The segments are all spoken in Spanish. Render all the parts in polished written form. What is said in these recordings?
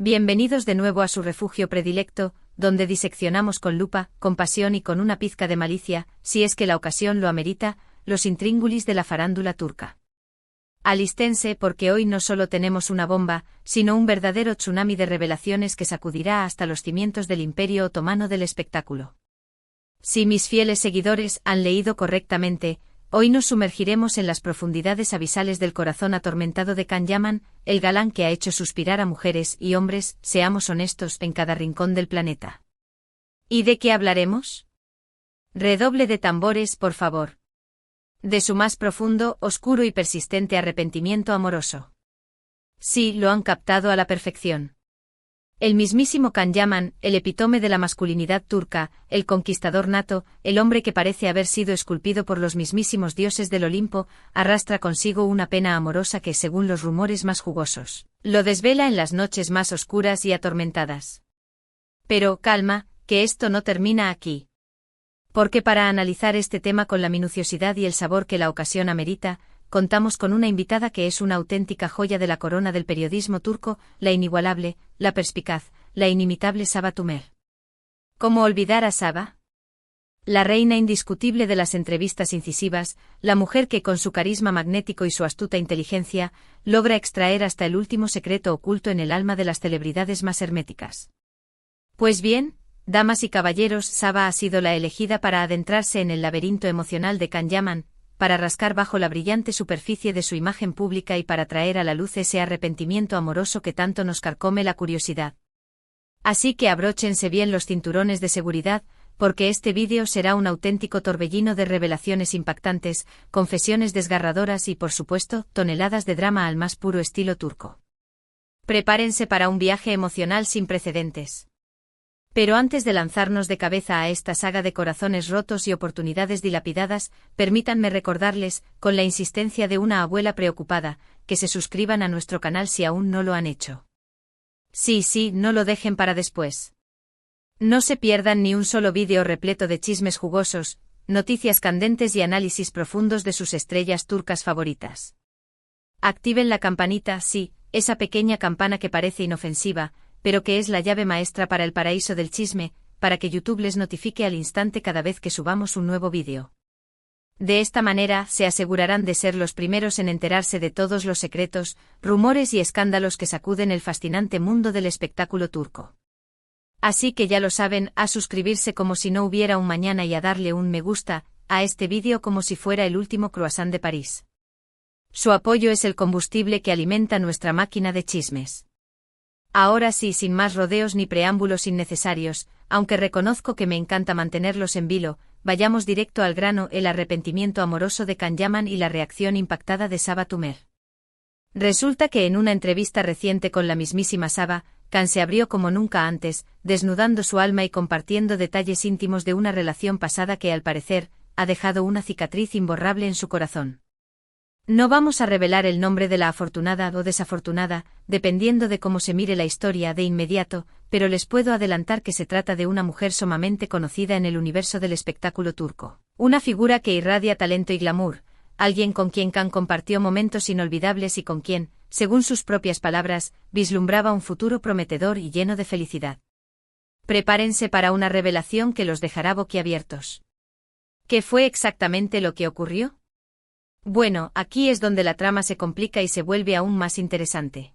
Bienvenidos de nuevo a su refugio predilecto, donde diseccionamos con lupa, con pasión y con una pizca de malicia, si es que la ocasión lo amerita, los intríngulis de la farándula turca. Alístense porque hoy no solo tenemos una bomba, sino un verdadero tsunami de revelaciones que sacudirá hasta los cimientos del Imperio Otomano del espectáculo. Si mis fieles seguidores han leído correctamente, hoy nos sumergiremos en las profundidades abisales del corazón atormentado de Can Yaman, el galán que ha hecho suspirar a mujeres y hombres, seamos honestos, en cada rincón del planeta. ¿Y de qué hablaremos? Redoble de tambores, por favor. De su más profundo, oscuro y persistente arrepentimiento amoroso. Sí, lo han captado a la perfección. El mismísimo Can Yaman, el epítome de la masculinidad turca, el conquistador nato, el hombre que parece haber sido esculpido por los mismísimos dioses del Olimpo, arrastra consigo una pena amorosa que, según los rumores más jugosos, lo desvela en las noches más oscuras y atormentadas. Pero, calma, que esto no termina aquí. Porque para analizar este tema con la minuciosidad y el sabor que la ocasión amerita, contamos con una invitada que es una auténtica joya de la corona del periodismo turco, la inigualable, la perspicaz, la inimitable Sabah Tümer. ¿Cómo olvidar a Sabah? La reina indiscutible de las entrevistas incisivas, la mujer que con su carisma magnético y su astuta inteligencia, logra extraer hasta el último secreto oculto en el alma de las celebridades más herméticas. Pues bien, damas y caballeros, Sabah ha sido la elegida para adentrarse en el laberinto emocional de Can Yaman, para rascar bajo la brillante superficie de su imagen pública y para traer a la luz ese arrepentimiento amoroso que tanto nos carcome la curiosidad. Así que abróchense bien los cinturones de seguridad, porque este vídeo será un auténtico torbellino de revelaciones impactantes, confesiones desgarradoras y, por supuesto, toneladas de drama al más puro estilo turco. Prepárense para un viaje emocional sin precedentes. Pero antes de lanzarnos de cabeza a esta saga de corazones rotos y oportunidades dilapidadas, permítanme recordarles, con la insistencia de una abuela preocupada, que se suscriban a nuestro canal si aún no lo han hecho. Sí, no lo dejen para después. No se pierdan ni un solo vídeo repleto de chismes jugosos, noticias candentes y análisis profundos de sus estrellas turcas favoritas. Activen la campanita, sí, esa pequeña campana que parece inofensiva, pero que es la llave maestra para el paraíso del chisme, para que YouTube les notifique al instante cada vez que subamos un nuevo vídeo. De esta manera, se asegurarán de ser los primeros en enterarse de todos los secretos, rumores y escándalos que sacuden el fascinante mundo del espectáculo turco. Así que ya lo saben, a suscribirse como si no hubiera un mañana y a darle un me gusta a este vídeo como si fuera el último croissant de París. Su apoyo es el combustible que alimenta nuestra máquina de chismes. Ahora sí, sin más rodeos ni preámbulos innecesarios, aunque reconozco que me encanta mantenerlos en vilo, vayamos directo al grano: el arrepentimiento amoroso de Can Yaman y la reacción impactada de Sabah Tümer. Resulta que en una entrevista reciente con la mismísima Sabah, Can se abrió como nunca antes, desnudando su alma y compartiendo detalles íntimos de una relación pasada que, al parecer, ha dejado una cicatriz imborrable en su corazón. No vamos a revelar el nombre de la afortunada o desafortunada, dependiendo de cómo se mire la historia de inmediato, pero les puedo adelantar que se trata de una mujer sumamente conocida en el universo del espectáculo turco. Una figura que irradia talento y glamour, alguien con quien Can compartió momentos inolvidables y con quien, según sus propias palabras, vislumbraba un futuro prometedor y lleno de felicidad. Prepárense para una revelación que los dejará boquiabiertos. ¿Qué fue exactamente lo que ocurrió? Bueno, aquí es donde la trama se complica y se vuelve aún más interesante.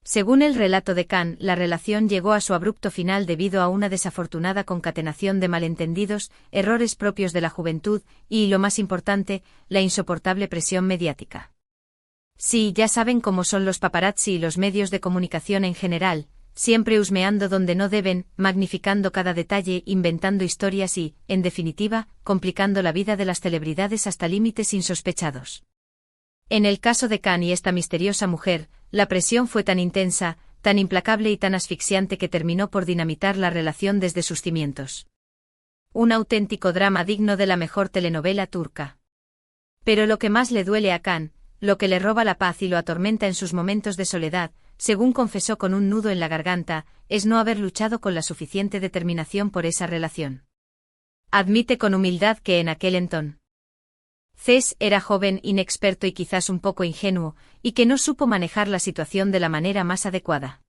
Según el relato de Can, la relación llegó a su abrupto final debido a una desafortunada concatenación de malentendidos, errores propios de la juventud y, lo más importante, la insoportable presión mediática. Sí, ya saben cómo son los paparazzi y los medios de comunicación en general, siempre husmeando donde no deben, magnificando cada detalle, inventando historias y, en definitiva, complicando la vida de las celebridades hasta límites insospechados. En el caso de Can y esta misteriosa mujer, la presión fue tan intensa, tan implacable y tan asfixiante que terminó por dinamitar la relación desde sus cimientos. Un auténtico drama digno de la mejor telenovela turca. Pero lo que más le duele a Can, lo que le roba la paz y lo atormenta en sus momentos de soledad, según confesó con un nudo en la garganta, es no haber luchado con la suficiente determinación por esa relación. Admite con humildad que en aquel entonces era joven, inexperto y quizás un poco ingenuo, y que no supo manejar la situación de la manera más adecuada.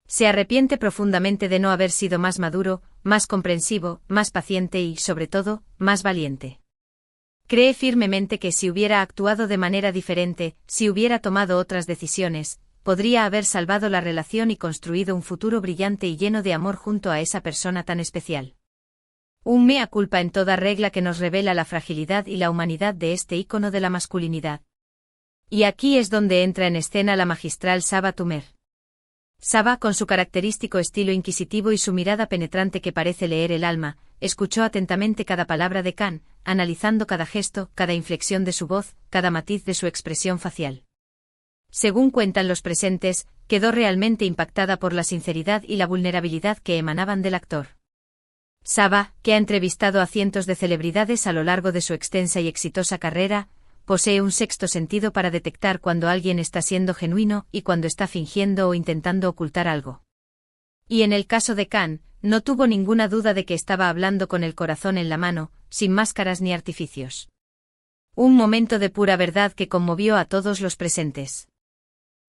Se arrepiente profundamente de no haber sido más maduro, más comprensivo, más paciente y, sobre todo, más valiente. Cree firmemente que si hubiera actuado de manera diferente, si hubiera tomado otras decisiones, podría haber salvado la relación y construido un futuro brillante y lleno de amor junto a esa persona tan especial. Un mea culpa en toda regla que nos revela la fragilidad y la humanidad de este ícono de la masculinidad. Y aquí es donde entra en escena la magistral Sabah Tumer. Sabah, con su característico estilo inquisitivo y su mirada penetrante que parece leer el alma, escuchó atentamente cada palabra de Khan, analizando cada gesto, cada inflexión de su voz, cada matiz de su expresión facial. Según cuentan los presentes, quedó realmente impactada por la sinceridad y la vulnerabilidad que emanaban del actor. Sabah, que ha entrevistado a cientos de celebridades a lo largo de su extensa y exitosa carrera, posee un sexto sentido para detectar cuando alguien está siendo genuino y cuando está fingiendo o intentando ocultar algo. Y en el caso de Khan, no tuvo ninguna duda de que estaba hablando con el corazón en la mano, sin máscaras ni artificios. Un momento de pura verdad que conmovió a todos los presentes.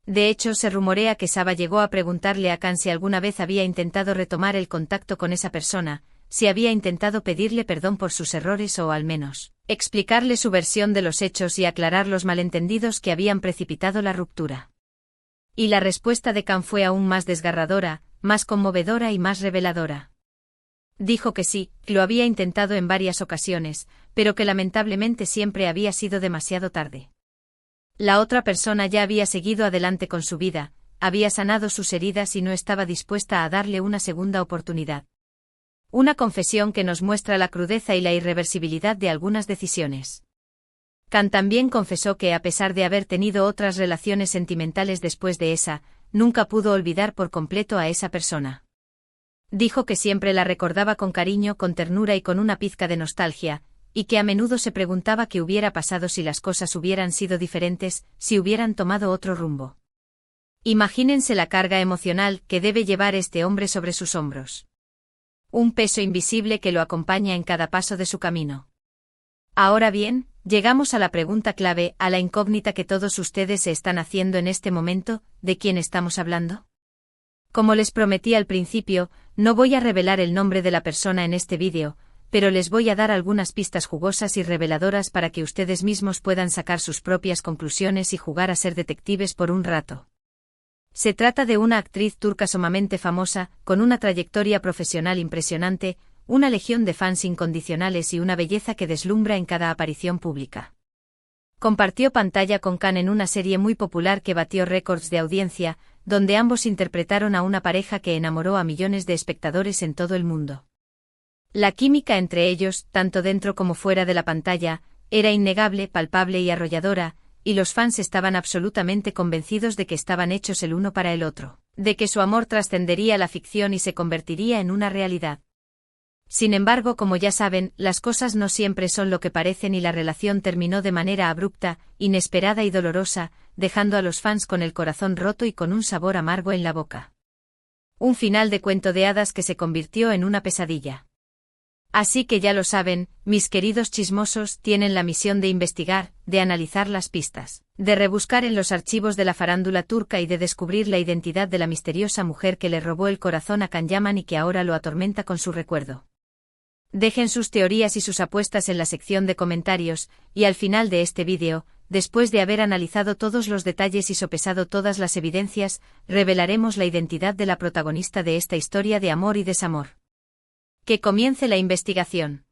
De hecho, se rumorea que Sabah llegó a preguntarle a Khan si alguna vez había intentado retomar el contacto con esa persona, si había intentado pedirle perdón por sus errores o al menos explicarle su versión de los hechos y aclarar los malentendidos que habían precipitado la ruptura. Y la respuesta de Khan fue aún más desgarradora, más conmovedora y más reveladora. Dijo que sí, lo había intentado en varias ocasiones, pero que lamentablemente siempre había sido demasiado tarde. La otra persona ya había seguido adelante con su vida, había sanado sus heridas y no estaba dispuesta a darle una segunda oportunidad. Una confesión que nos muestra la crudeza y la irreversibilidad de algunas decisiones. Khan también confesó que a pesar de haber tenido otras relaciones sentimentales después de esa, nunca pudo olvidar por completo a esa persona. Dijo que siempre la recordaba con cariño, con ternura y con una pizca de nostalgia, y que a menudo se preguntaba qué hubiera pasado si las cosas hubieran sido diferentes, si hubieran tomado otro rumbo. Imagínense la carga emocional que debe llevar este hombre sobre sus hombros. Un peso invisible que lo acompaña en cada paso de su camino. Ahora bien, llegamos a la pregunta clave, a la incógnita que todos ustedes se están haciendo en este momento, ¿de quién estamos hablando? Como les prometí al principio, no voy a revelar el nombre de la persona en este vídeo, pero les voy a dar algunas pistas jugosas y reveladoras para que ustedes mismos puedan sacar sus propias conclusiones y jugar a ser detectives por un rato. Se trata de una actriz turca sumamente famosa, con una trayectoria profesional impresionante, una legión de fans incondicionales y una belleza que deslumbra en cada aparición pública. Compartió pantalla con Khan en una serie muy popular que batió récords de audiencia, donde ambos interpretaron a una pareja que enamoró a millones de espectadores en todo el mundo. La química entre ellos, tanto dentro como fuera de la pantalla, era innegable, palpable y arrolladora, y los fans estaban absolutamente convencidos de que estaban hechos el uno para el otro, de que su amor trascendería la ficción y se convertiría en una realidad. Sin embargo, como ya saben, las cosas no siempre son lo que parecen y la relación terminó de manera abrupta, inesperada y dolorosa, dejando a los fans con el corazón roto y con un sabor amargo en la boca. Un final de cuento de hadas que se convirtió en una pesadilla. Así que ya lo saben, mis queridos chismosos, tienen la misión de investigar, de analizar las pistas, de rebuscar en los archivos de la farándula turca y de descubrir la identidad de la misteriosa mujer que le robó el corazón a Can Yaman y que ahora lo atormenta con su recuerdo. Dejen sus teorías y sus apuestas en la sección de comentarios, y al final de este vídeo, después de haber analizado todos los detalles y sopesado todas las evidencias, revelaremos la identidad de la protagonista de esta historia de amor y desamor. Que comience la investigación.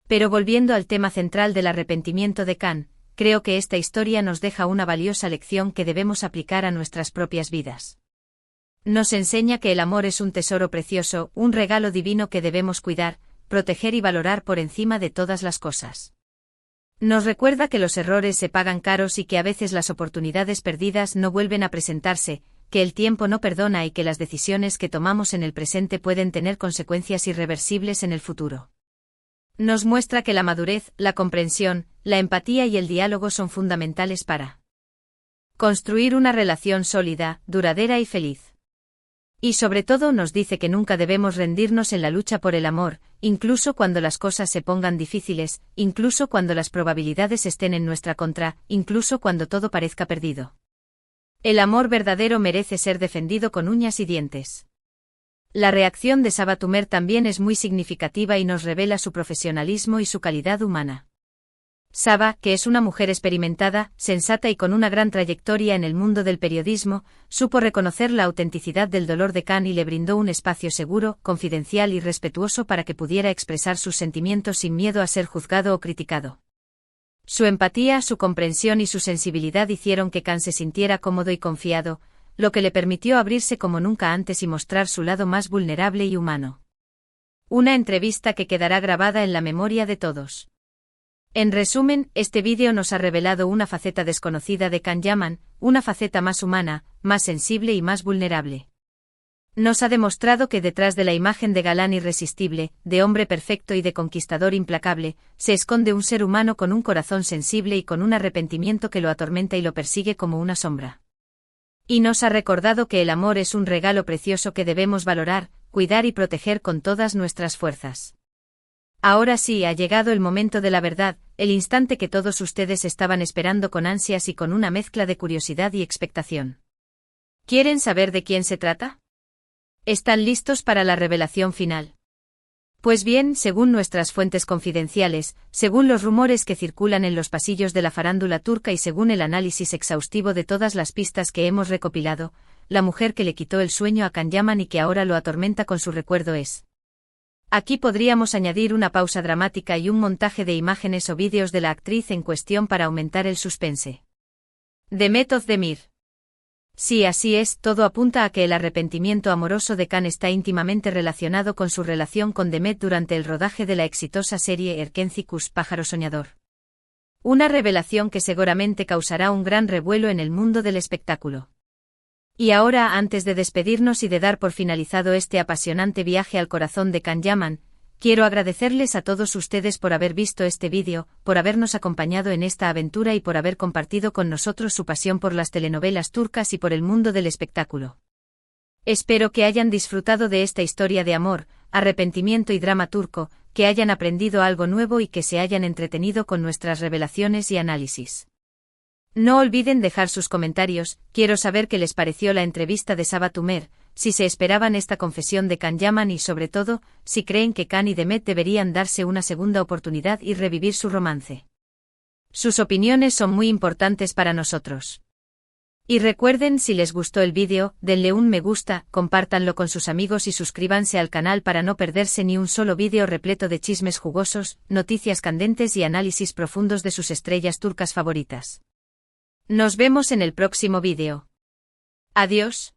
Pero volviendo al tema central del arrepentimiento de Khan, creo que esta historia nos deja una valiosa lección que debemos aplicar a nuestras propias vidas. Nos enseña que el amor es un tesoro precioso, un regalo divino que debemos cuidar, proteger y valorar por encima de todas las cosas. Nos recuerda que los errores se pagan caros y que a veces las oportunidades perdidas no vuelven a presentarse, que el tiempo no perdona y que las decisiones que tomamos en el presente pueden tener consecuencias irreversibles en el futuro. Nos muestra que la madurez, la comprensión, la empatía y el diálogo son fundamentales para construir una relación sólida, duradera y feliz. Y sobre todo nos dice que nunca debemos rendirnos en la lucha por el amor, incluso cuando las cosas se pongan difíciles, incluso cuando las probabilidades estén en nuestra contra, incluso cuando todo parezca perdido. El amor verdadero merece ser defendido con uñas y dientes. La reacción de Sabah Toomer también es muy significativa y nos revela su profesionalismo y su calidad humana. Sabah, que es una mujer experimentada, sensata y con una gran trayectoria en el mundo del periodismo, supo reconocer la autenticidad del dolor de Khan y le brindó un espacio seguro, confidencial y respetuoso para que pudiera expresar sus sentimientos sin miedo a ser juzgado o criticado. Su empatía, su comprensión y su sensibilidad hicieron que Khan se sintiera cómodo y confiado, lo que le permitió abrirse como nunca antes y mostrar su lado más vulnerable y humano. Una entrevista que quedará grabada en la memoria de todos. En resumen, este vídeo nos ha revelado una faceta desconocida de Khan Yaman, una faceta más humana, más sensible y más vulnerable. Nos ha demostrado que detrás de la imagen de galán irresistible, de hombre perfecto y de conquistador implacable, se esconde un ser humano con un corazón sensible y con un arrepentimiento que lo atormenta y lo persigue como una sombra. Y nos ha recordado que el amor es un regalo precioso que debemos valorar, cuidar y proteger con todas nuestras fuerzas. Ahora sí ha llegado el momento de la verdad, el instante que todos ustedes estaban esperando con ansias y con una mezcla de curiosidad y expectación. ¿Quieren saber de quién se trata? ¿Están listos para la revelación final? Pues bien, según nuestras fuentes confidenciales, según los rumores que circulan en los pasillos de la farándula turca y según el análisis exhaustivo de todas las pistas que hemos recopilado, la mujer que le quitó el sueño a Khan Yaman y que ahora lo atormenta con su recuerdo es. Aquí podríamos añadir una pausa dramática y un montaje de imágenes o vídeos de la actriz en cuestión para aumentar el suspense. Demet Özdemir. Sí, así es, todo apunta a que el arrepentimiento amoroso de Khan está íntimamente relacionado con su relación con Demet durante el rodaje de la exitosa serie Erkenci Pájaro Soñador. Una revelación que seguramente causará un gran revuelo en el mundo del espectáculo. Y ahora, antes de despedirnos y de dar por finalizado este apasionante viaje al corazón de Khan Yaman, quiero agradecerles a todos ustedes por haber visto este vídeo, por habernos acompañado en esta aventura y por haber compartido con nosotros su pasión por las telenovelas turcas y por el mundo del espectáculo. Espero que hayan disfrutado de esta historia de amor, arrepentimiento y drama turco, que hayan aprendido algo nuevo y que se hayan entretenido con nuestras revelaciones y análisis. No olviden dejar sus comentarios, quiero saber qué les pareció la entrevista de Sabah Toomer, si se esperaban esta confesión de Khan Yaman y sobre todo, si creen que Khan y Demet deberían darse una segunda oportunidad y revivir su romance. Sus opiniones son muy importantes para nosotros. Y recuerden, si les gustó el vídeo, denle un me gusta, compártanlo con sus amigos y suscríbanse al canal para no perderse ni un solo vídeo repleto de chismes jugosos, noticias candentes y análisis profundos de sus estrellas turcas favoritas. Nos vemos en el próximo vídeo. Adiós.